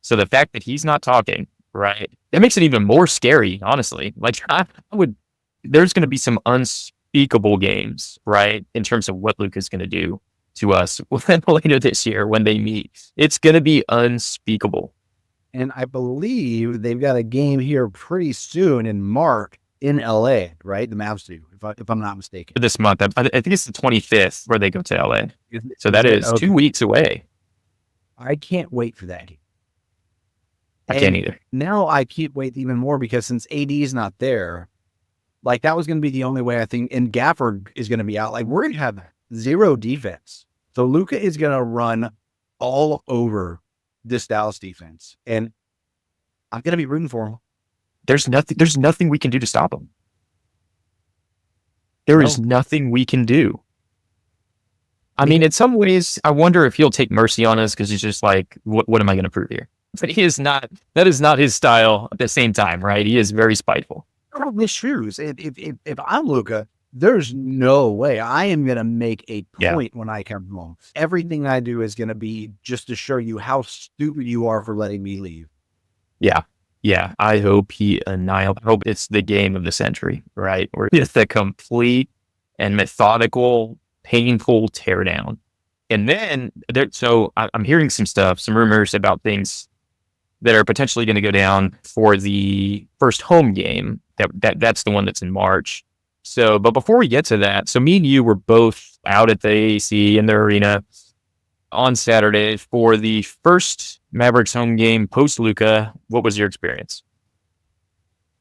So the fact that he's not talking, right, that makes it even more scary, honestly. Like there's going to be some unspeakable games, right, in terms of what Luka's going to do to us later this year when they meet. It's going to be unspeakable. And I believe they've got a game here pretty soon in March in LA, right? The Mavs do, if I'm not mistaken. This month, I think it's the 25th where they go to LA. So that is okay. 2 weeks away. I can't wait for that. I can't either. Now I can't wait even more because since AD is not there, Like that was going to be the only way I think. And Gafford is going to be out. Like we're going to have zero defense. So Luka is going to run all over this Dallas defense, and I'm going to be rooting for him. There's nothing we can do to stop him. There is nothing we can do. I mean, in some ways, I wonder if he'll take mercy on us because he's just like, what am I going to prove here? But that is not his style at the same time, right? He is very spiteful. Probably shoes. If I'm Luka, there's no way I am going to make a point when I come home. Everything I do is going to be just to show you how stupid you are for letting me leave. Yeah. Yeah. I hope he annihilates. I hope it's the game of the century, right? Or it's the complete and methodical, painful teardown. And then, I'm hearing some rumors about things that are potentially going to go down for the first home game. That's the one that's in March. So, but before we get to that, so me and you were both out at the AC in the arena on Saturday for the first Mavericks home game post Luka. What was your experience?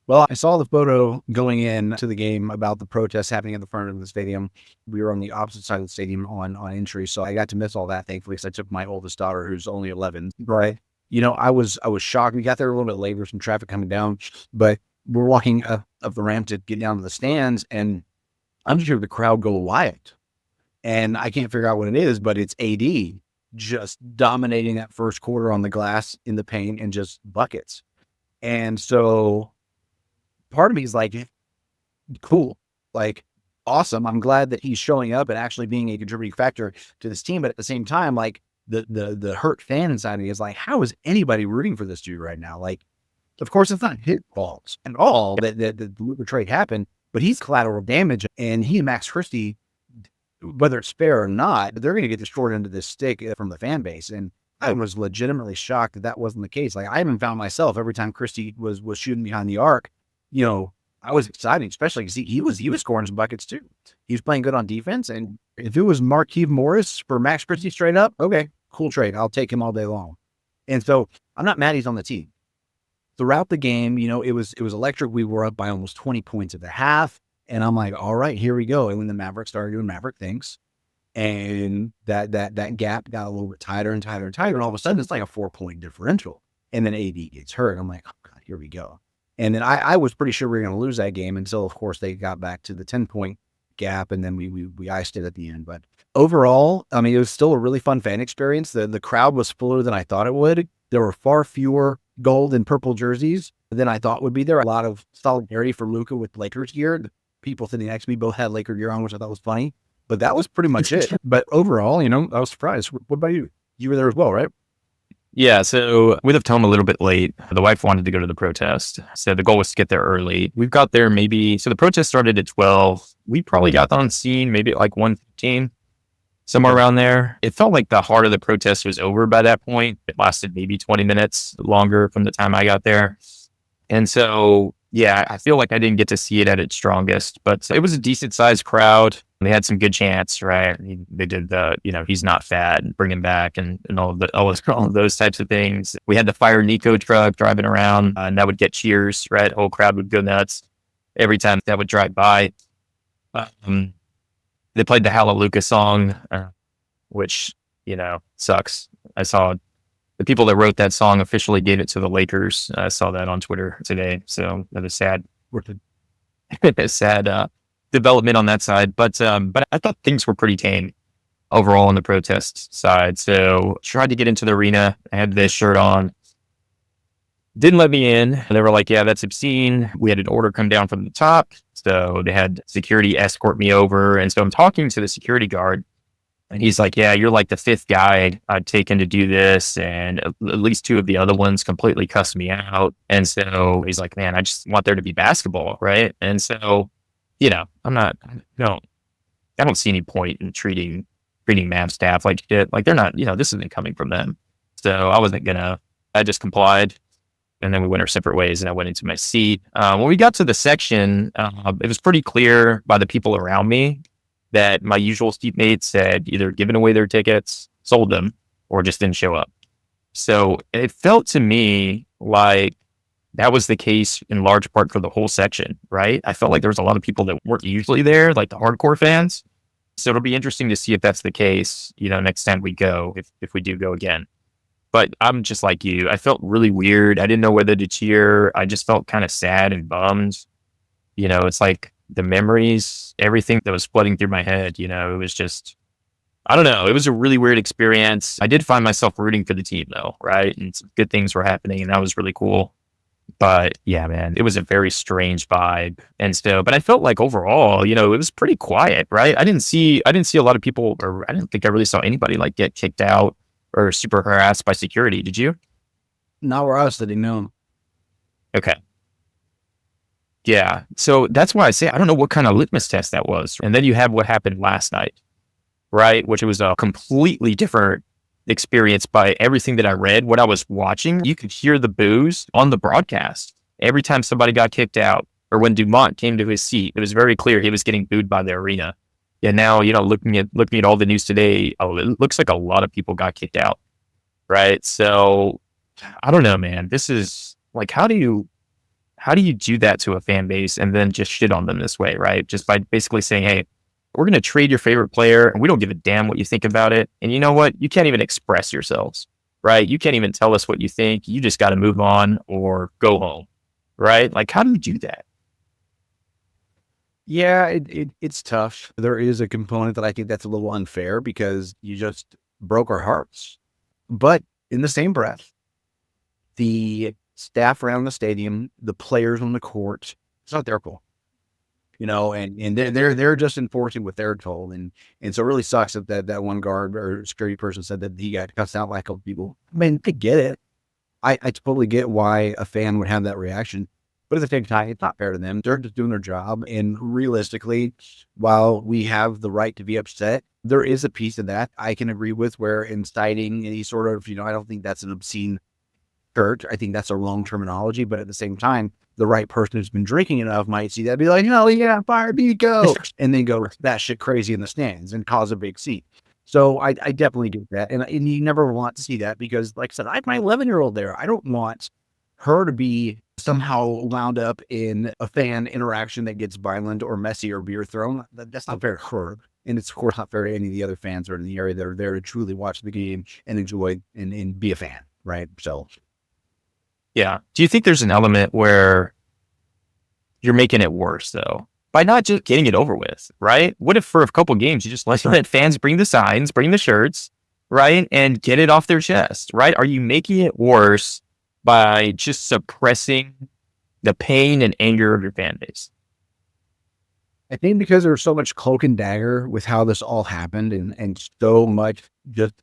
Well, I saw the photo going in to the game about the protests happening at the front of the stadium. We were on the opposite side of the stadium on entry, so I got to miss all that, thankfully, because I took my oldest daughter, who's only 11. Right. I was shocked. We got there a little bit later, some traffic coming down, but we're walking up the ramp to get down to the stands, and I'm just hearing the crowd go wild. And I can't figure out what it is, but it's AD just dominating that first quarter on the glass in the paint and just buckets. And so part of me is like, cool, like awesome. I'm glad that he's showing up and actually being a contributing factor to this team. But at the same time, like the hurt fan inside of me is like, how is anybody rooting for this dude right now? Like, of course, it's not his fault at all that the Luka trade happened, but he's collateral damage. And he and Max Christie, whether it's fair or not, they're going to get the short end of this stick from the fan base. And I was legitimately shocked that wasn't the case. Like I even found myself every time Christie was shooting behind the arc, I was excited, especially because he was scoring some buckets too. He was playing good on defense. And if it was Markieff Morris for Max Christie straight up, okay, cool trade. I'll take him all day long. And so I'm not mad he's on the team. Throughout the game, it was electric. We were up by almost 20 points at the half. And I'm like, all right, here we go. And when the Mavericks started doing Maverick things, and that gap got a little bit tighter and tighter and tighter, and all of a sudden it's like a 4-point differential. And then AD gets hurt. I'm like, oh God, here we go. And then I was pretty sure we were going to lose that game until, of course, they got back to the 10-point gap, and then we iced it at the end. But overall, I mean, it was still a really fun fan experience. The crowd was fuller than I thought it would. There were far fewer gold and purple jerseys than I thought would be there. A lot of solidarity for Luka with Lakers gear. The people sitting next to me both had Laker gear on, which I thought was funny. But that was pretty much it. But overall, I was surprised. What about you? You were there as well, right? Yeah, so we left home a little bit late. The wife wanted to go to the protest. So the goal was to get there early. We got there so the protest started at 12. We probably got on scene maybe at like 1:15, somewhere around there. It felt like the heart of the protest was over by that point. It lasted maybe 20 minutes longer from the time I got there. And so, yeah, I feel like I didn't get to see it at its strongest, but it was a decent sized crowd. They had some good chants, right? They did the, he's not fat, bring him back, and all of those types of things. We had the Fire Nico truck driving around, and that would get cheers, right? The whole crowd would go nuts every time that would drive by. They played the Hallelujah song, which, sucks. I saw the people that wrote that song officially gave it to the Lakers. I saw that on Twitter today, so that was sad. Sad development on that side, but I thought things were pretty tame overall on the protest side. So tried to get into the arena. I had this shirt on. Didn't let me in. They were like, yeah, that's obscene. We had an order come down from the top. So they had security escort me over. And so I'm talking to the security guard, and he's like, yeah, you're like the fifth guy I'd taken to do this. And at least two of the other ones completely cussed me out. And so he's like, man, I just want there to be basketball. Right. And so, I don't see any point in treating Mav staff like shit. Like they're not, this isn't coming from them. So I just complied. And then we went our separate ways, and I went into my seat. When we got to the section, it was pretty clear by the people around me that my usual seatmates had either given away their tickets, sold them, or just didn't show up. So it felt to me like that was the case in large part for the whole section, right? I felt like there was a lot of people that weren't usually there, like the hardcore fans. So it'll be interesting to see if that's the case, next time we go, if we do go again. But I'm just like you. I felt really weird. I didn't know whether to cheer. I just felt kind of sad and bummed. It's like the memories, everything that was flooding through my head, it was just, I don't know. It was a really weird experience. I did find myself rooting for the team though, right? And some good things were happening and that was really cool. But yeah, man, it was a very strange vibe. And so, but I felt like overall, it was pretty quiet, right? I didn't see a lot of people, or I didn't think I really saw anybody like get kicked out or super harassed by security. Did you? Not where I was sitting, no. Okay. Yeah. So that's why I say I don't know what kind of litmus test that was. And then you have what happened last night, right? Which was a completely different experience by everything that I read. What I was watching, you could hear the boos on the broadcast every time somebody got kicked out, or when Dumont came to his seat. It was very clear he was getting booed by the arena. And now, looking at all the news today, it looks like a lot of people got kicked out, right? So I don't know, man. This is like, how do you do that to a fan base and then just shit on them this way, right? Just by basically saying, hey, we're going to trade your favorite player and we don't give a damn what you think about it. And you know what? You can't even express yourselves, right? You can't even tell us what you think. You just got to move on or go home, right? Like, how do you do that? Yeah, it's tough. There is a component that I think that's a little unfair because you just broke our hearts. But in the same breath, the staff around the stadium, the players on the court, it's not their fault. And they're just enforcing what they're told. And so it really sucks that one guard or security person said that he got cussed out like a couple people. I mean, I get it. I totally get why a fan would have that reaction. But at the same time, it's not fair to them. They're just doing their job. And realistically, while we have the right to be upset, there is a piece of that I can agree with where inciting any sort of, I don't think that's an obscene shirt. I think that's a wrong terminology. But at the same time, the right person who's been drinking enough might see that and be like, oh yeah, fire me, go. And then go that shit crazy in the stands and cause a big scene. So I definitely get that. And you never want to see that because, like I said, I have my 11-year-old there. I don't want her to be somehow wound up in a fan interaction that gets violent or messy or beer thrown. That's not fair to her. And it's, of course, not fair to any of the other fans that are in the area that are there to truly watch the game and enjoy and be a fan, right? So, yeah. Do you think there's an element where you're making it worse, though, by not just getting it over with, right? What if for a couple games you just let fans bring the signs, bring the shirts, right, and get it off their chest, right? Are you making it worse by just suppressing the pain and anger of your fan base? I think because there's so much cloak and dagger with how this all happened and so much just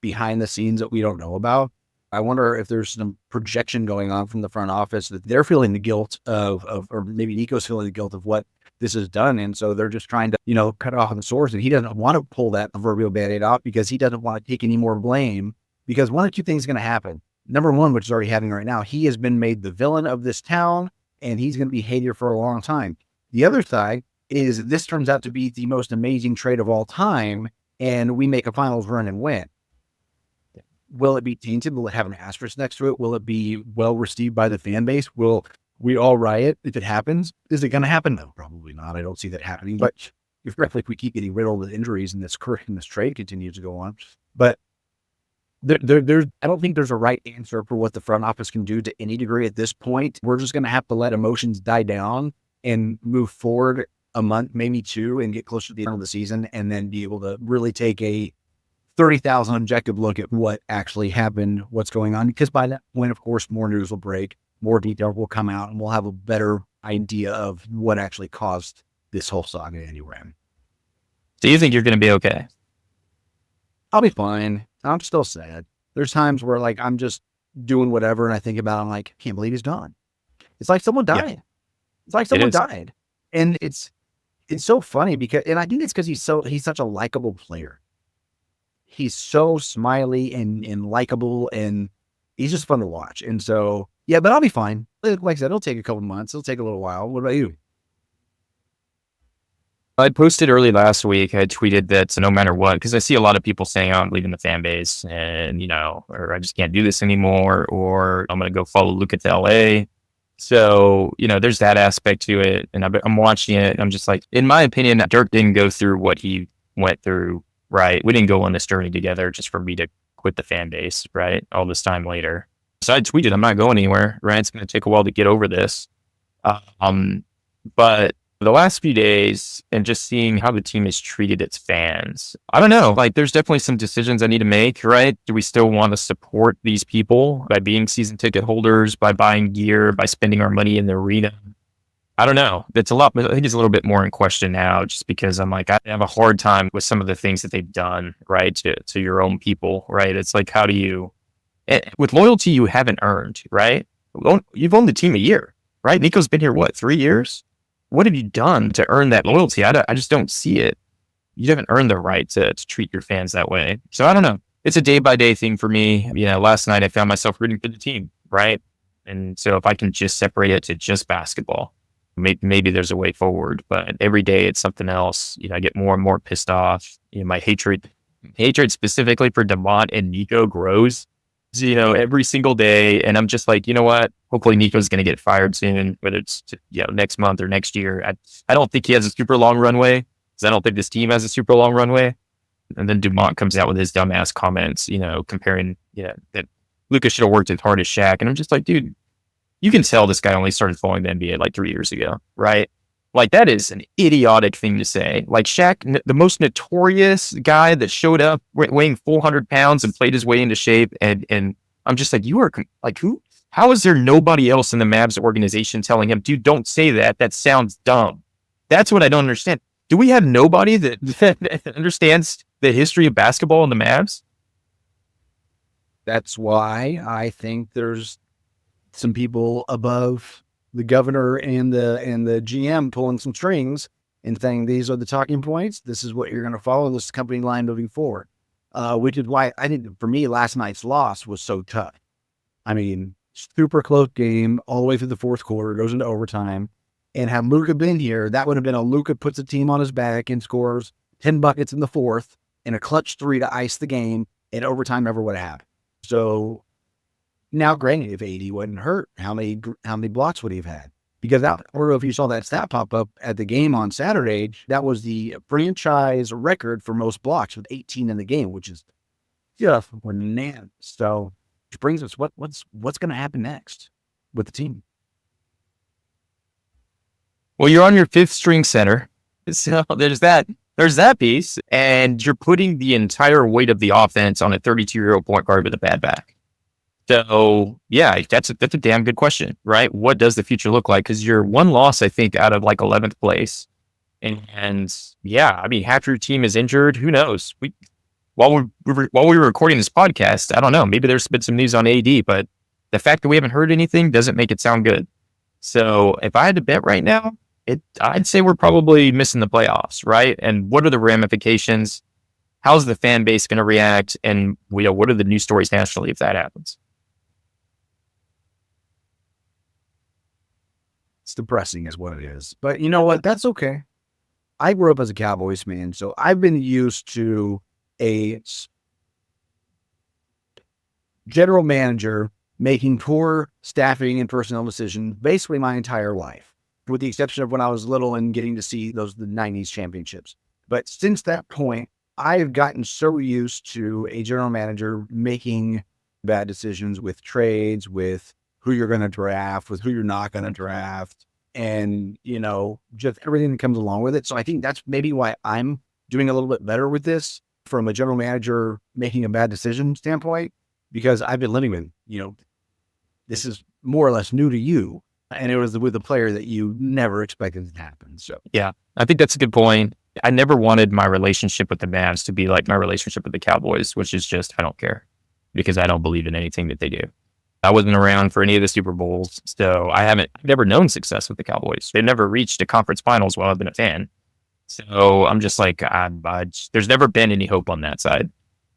behind the scenes that we don't know about, I wonder if there's some projection going on from the front office that they're feeling the guilt of or maybe Nico's feeling the guilt of what this has done. And so they're just trying to, cut off the source. And he doesn't want to pull that proverbial Band-Aid off because he doesn't want to take any more blame because one of two things is going to happen. Number one, which is already happening right now, he has been made the villain of this town and he's going to be hated for a long time. The other side is this turns out to be the most amazing trade of all time and we make a finals run and win. Will it be tainted? Will it have an asterisk next to it? Will it be well received by the fan base? Will we all riot if it happens? Is it going to happen? No, probably not. I don't see that happening. But if we keep getting rid of the injuries and this trade continues to go on, but there's I don't think there's a right answer for what the front office can do to any degree at this point. We're just going to have to let emotions die down and move forward a month, maybe two, and get closer to the end of the season, and then be able to really take a 30,000 objective look at what actually happened, what's going on. Because by that point, of course, more news will break, more detail will come out, and we'll have a better idea of what actually caused this whole saga anyway. Do you think you're going to be okay? I'll be fine. I'm still sad. There's times where I'm just doing whatever and I think about it, I'm like, can't believe he's gone. It's like someone died. Yeah. It's like someone died. And it's so funny because, and I think it's because he's such a likable player. He's so smiley and likable and he's just fun to watch. And so, yeah, but I'll be fine. Like I said, it'll take a couple months. It'll take a little while. What about you? I posted early last week. I tweeted that no matter what, because I see a lot of people saying, oh, I'm leaving the fan base and, or I just can't do this anymore, or I'm going to go follow Luka to LA. So, there's that aspect to it. And I'm watching it. And I'm just like, in my opinion, Dirk didn't go through what he went through, right? We didn't go on this journey together just for me to quit the fan base, right? All this time later. So I tweeted, I'm not going anywhere, right? It's going to take a while to get over this. But the last few days and just seeing how the team has treated its fans, I don't know. Like, there's definitely some decisions I need to make, right? Do we still want to support these people by being season ticket holders, by buying gear, by spending our money in the arena? I don't know. I think it's a little bit more in question now, just because I'm like, I have a hard time with some of the things that they've done, right? To your own people, right? It's like, how do you, with loyalty you haven't earned, right? You've owned the team a year, right? Nico's been here, 3 years? What have you done to earn that loyalty? I just don't see it. You haven't earned the right to treat your fans that way. So I don't know. It's a day by day thing for me. Last night I found myself rooting for the team, right? And so if I can just separate it to just basketball, maybe there's a way forward. But every day it's something else. I get more and more pissed off. My hatred specifically for DeMont and Nico grows, every single day. And I'm just like, you know what? Hopefully Nico's going to get fired soon, whether it's next month or next year. I don't think he has a super long runway, because I don't think this team has a super long runway. And then Dumont comes out with his dumbass comments, comparing, that Luka should have worked as hard as Shaq. And I'm just like, dude, you can tell this guy only started following the NBA like 3 years ago, right? Like, that is an idiotic thing to say. Like, Shaq, the most notorious guy that showed up weighing 400 pounds and played his way into shape. And I'm just like, you are like, who? How is there nobody else in the Mavs organization telling him, dude, don't say that. That sounds dumb. That's what I don't understand. Do we have nobody that understands the history of basketball in the Mavs? That's why I think there's some people above the governor and the GM pulling some strings and saying, these are the talking points. This is what you're going to follow this company line moving forward. Which is why I think for me, last night's loss was so tough. I mean, super close game all the way through the fourth quarter, goes into overtime. And had Luka been here, that would have been Luka puts a team on his back and scores 10 buckets in the fourth and a clutch 3 to ice the game, and overtime never would have happened. So now, granted, if AD wasn't hurt, how many blocks would he have had? Because I don't know if you saw that stat pop up at the game on Saturday. That was the franchise record for most blocks with 18 in the game, which is just bananas. So, which brings us what's going to happen next with the team? Well, you're on your 5th string center, so there's that piece, and you're putting the entire weight of the offense on a 32-year-old point guard with a bad back. So yeah, that's a damn good question, right? What does the future look like? Because you're one loss, I think, out of like 11th place, and yeah, I mean, half your team is injured. Who knows? While we were recording this podcast, I don't know. Maybe there's been some news on AD, but the fact that we haven't heard anything doesn't make it sound good. So if I had to bet right now, I'd say we're probably missing the playoffs, right? And what are the ramifications? How's the fan base going to react? And what are the news stories nationally if that happens? It's depressing is what it is. But you know what? That's okay. I grew up as a Cowboys fan, so I've been used to a general manager making poor staffing and personnel decisions basically my entire life, with the exception of when I was little and getting to see the 90s championships. But since that point, I've gotten so used to a general manager making bad decisions with trades, with who you're going to draft, with who you're not going to draft, and, just everything that comes along with it. So I think that's maybe why I'm doing a little bit better with this from a general manager making a bad decision standpoint, because I've been living with, this is more or less new to you. And it was with a player that you never expected to happen. So yeah, I think that's a good point. I never wanted my relationship with the Mavs to be like my relationship with the Cowboys, which is just, I don't care, because I don't believe in anything that they do. I wasn't around for any of the Super Bowls, so I've never known success with the Cowboys. They've never reached a conference finals while I've been a fan. So I'm just like, there's never been any hope on that side.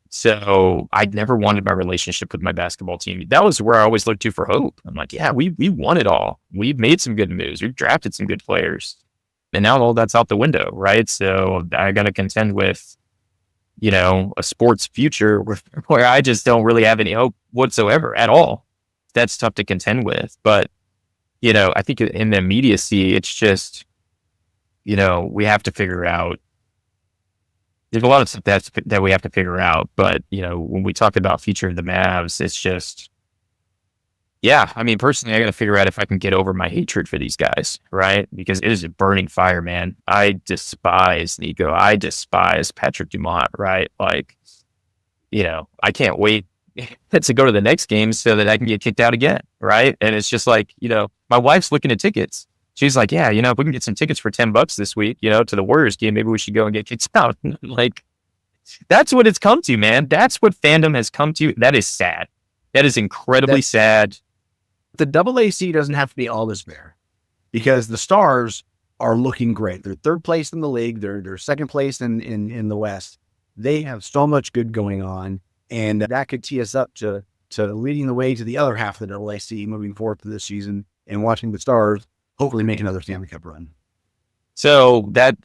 So I never wanted my relationship with my basketball team. That was where I always looked to for hope. I'm like, yeah, we won it all. We've made some good moves. We've drafted some good players. And now all that's out the window, right? So I got to contend with, a sports future where I just don't really have any hope whatsoever at all. That's tough to contend with. But, I think in the immediacy, it's just, we have to figure out. There's a lot of stuff that we have to figure out, but when we talk about future of the Mavs, it's just, yeah. I mean, personally, I got to figure out if I can get over my hatred for these guys, right? Because it is a burning fire, man. I despise Nico. I despise Patrick Dumont, right? Like, I can't wait to go to the next game so that I can get kicked out again, right? And it's just like, my wife's looking at tickets. She's like, yeah, if we can get some tickets for $10 this week, to the Warriors game, maybe we should go and get kicked out. Like, that's what it's come to, man. That's what fandom has come to. That is sad. That is incredibly sad. The AAC doesn't have to be all despair, because the Stars are looking great. They're third place in the league. They're second place in the West. They have so much good going on, and that could tee us up to leading the way to the other half of the AAC moving forward to this season, and watching the Stars hopefully make another Stanley Cup run. So that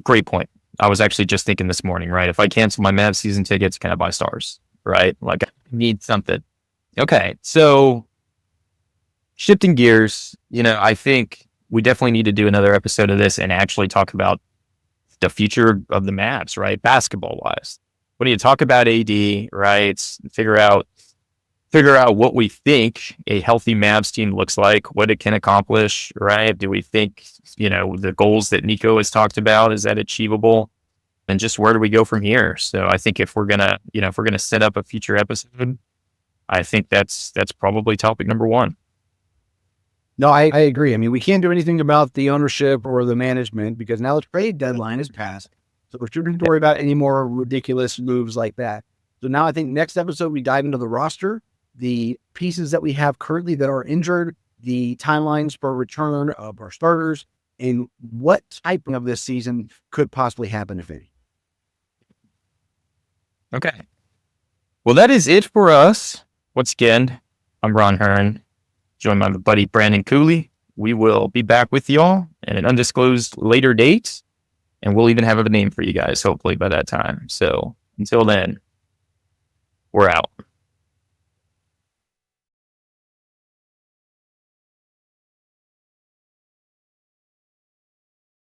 great point. I was actually just thinking this morning, right? If I cancel my Mavs season tickets, can I buy Stars? Right? Like, I need something. Okay. So shifting gears, I think we definitely need to do another episode of this and actually talk about the future of the Mavs, right? Basketball wise. What do you talk about AD, right? Figure out what we think a healthy Mavs team looks like, what it can accomplish, right? Do we think, the goals that Nico has talked about, is that achievable? And just where do we go from here? So I think if we're gonna set up a future episode, I think that's probably topic number one. No, I agree. I mean, we can't do anything about the ownership or the management, because now the trade deadline is passed. So we shouldn't worry about any more ridiculous moves like that. So now I think next episode, we dive into the roster, the pieces that we have currently that are injured, the timelines for return of our starters, and what type of this season could possibly happen, if any. Okay. Well, that is it for us. Once again, I'm Ron Hearn, joined by my buddy Brandon Cooley. We will be back with y'all at an undisclosed later date, and we'll even have a name for you guys, hopefully, by that time. So until then, we're out.